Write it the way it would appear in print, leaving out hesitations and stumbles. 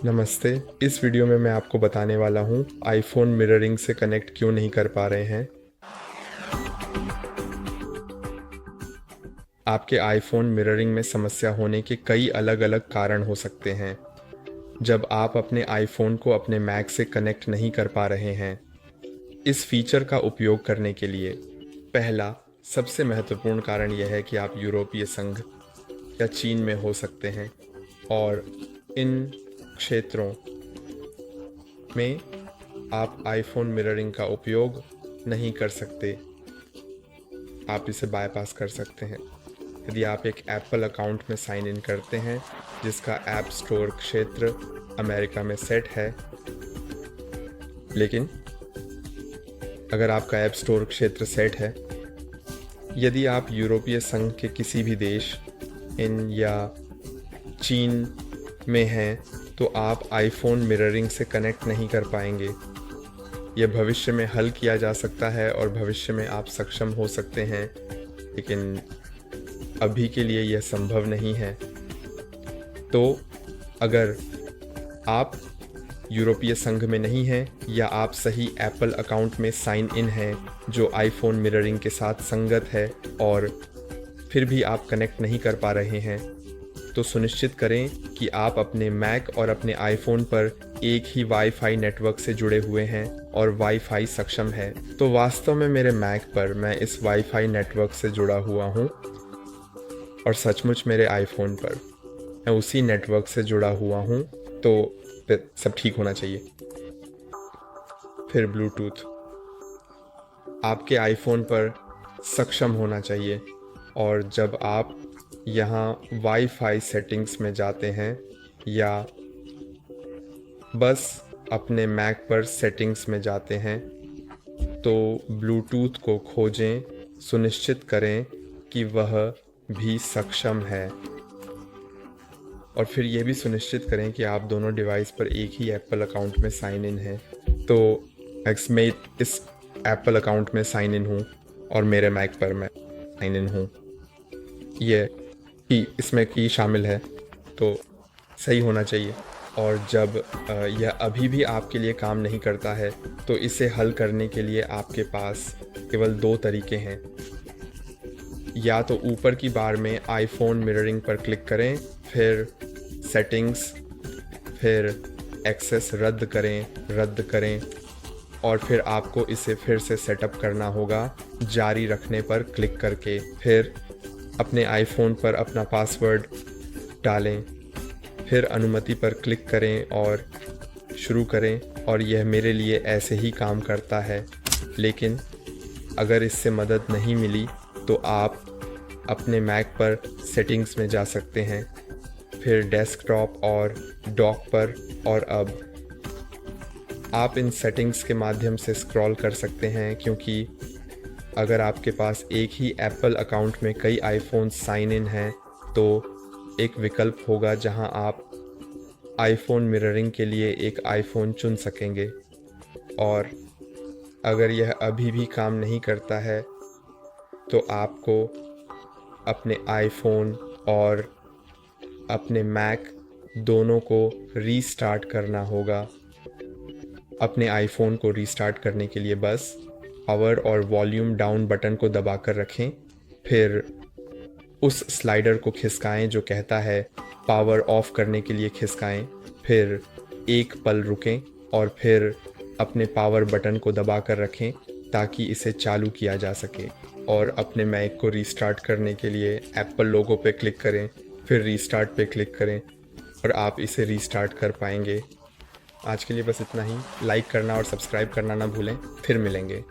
नमस्ते। इस वीडियो में मैं आपको बताने वाला हूँ आईफोन मिररिंग से कनेक्ट क्यों नहीं कर पा रहे हैं। आपके आईफोन मिररिंग में समस्या होने के कई अलग अलग कारण हो सकते हैं। जब आप अपने आईफोन को अपने मैक से कनेक्ट नहीं कर पा रहे हैं, इस फीचर का उपयोग करने के लिए पहला सबसे महत्वपूर्ण कारण यह है कि आप यूरोपीय संघ या चीन में हो सकते हैं और इन क्षेत्रों में आप आईफोन मिररिंग का उपयोग नहीं कर सकते। आप इसे बाईपास कर सकते हैं। यदि आप एक एप्पल अकाउंट में साइन इन करते हैं जिसका ऐप स्टोर क्षेत्र अमेरिका में सेट है, लेकिन अगर आपका ऐप स्टोर क्षेत्र सेट है, यदि आप यूरोपीय संघ के किसी भी देश इन या चीन में हैं, तो आप आईफोन मिररिंग से कनेक्ट नहीं कर पाएंगे। यह भविष्य में हल किया जा सकता है और भविष्य में आप सक्षम हो सकते हैं, लेकिन अभी के लिए यह संभव नहीं है। तो अगर आप यूरोपीय संघ में नहीं हैं या आप सही एप्पल अकाउंट में साइन इन हैं जो आईफोन मिररिंग के साथ संगत है और फिर भी आप कनेक्ट नहीं कर पा रहे हैं, तो सुनिश्चित करें कि आप अपने मैक और अपने आईफोन पर एक ही वाईफाई नेटवर्क से जुड़े हुए हैं और वाईफाई सक्षम है। तो वास्तव में मेरे मैक पर मैं इस वाईफाई नेटवर्क से जुड़ा हुआ हूँ और सचमुच मेरे आईफोन पर मैं उसी नेटवर्क से जुड़ा हुआ हूँ, तो फिर सब ठीक होना चाहिए। फिर ब्लूटूथ आपके आईफोन पर सक्षम होना चाहिए और जब आप यहाँ वाईफाई सेटिंग्स में जाते हैं या बस अपने मैक पर सेटिंग्स में जाते हैं, तो ब्लूटूथ को खोजें, सुनिश्चित करें कि वह भी सक्षम है और फिर यह भी सुनिश्चित करें कि आप दोनों डिवाइस पर एक ही एप्पल अकाउंट में साइन इन हैं। तो मैं इस एप्पल अकाउंट में साइन इन हूँ और मेरे मैक पर मैं साइन इन हूँ। यह की इसमें की शामिल है, तो सही होना चाहिए। और जब यह अभी भी आपके लिए काम नहीं करता है, तो इसे हल करने के लिए आपके पास केवल दो तरीके हैं। या तो ऊपर की बार में आईफोन मिररिंग पर क्लिक करें, फिर सेटिंग्स, फिर एक्सेस रद्द करें और फिर आपको इसे फिर से सेटअप करना होगा जारी रखने पर क्लिक करके। फिर अपने आईफोन पर अपना पासवर्ड डालें, फिर अनुमति पर क्लिक करें और शुरू करें, और यह मेरे लिए ऐसे ही काम करता है। लेकिन अगर इससे मदद नहीं मिली तो आप अपने मैक पर सेटिंग्स में जा सकते हैं, फिर डेस्कटॉप और डॉक पर, और अब आप इन सेटिंग्स के माध्यम से स्क्रॉल कर सकते हैं, क्योंकि अगर आपके पास एक ही एप्पल अकाउंट में कई आईफोन साइन इन हैं, तो एक विकल्प होगा जहां आप आईफोन मिररिंग के लिए एक आईफोन चुन सकेंगे। और अगर यह अभी भी काम नहीं करता है, तो आपको अपने आईफोन और अपने मैक दोनों को रीस्टार्ट करना होगा। अपने आईफोन को रीस्टार्ट करने के लिए बस पावर और वॉल्यूम डाउन बटन को दबाकर रखें, फिर उस स्लाइडर को खिसकाएं जो कहता है पावर ऑफ करने के लिए खिसकाएं, फिर एक पल रुकें और फिर अपने पावर बटन को दबाकर रखें ताकि इसे चालू किया जा सके। और अपने मैक को रीस्टार्ट करने के लिए एप्पल लोगो पे क्लिक करें, फिर रीस्टार्ट पे क्लिक करें और आप इसे रीस्टार्ट कर पाएंगे। आज के लिए बस इतना ही। लाइक करना और सब्सक्राइब करना ना भूलें। फिर मिलेंगे।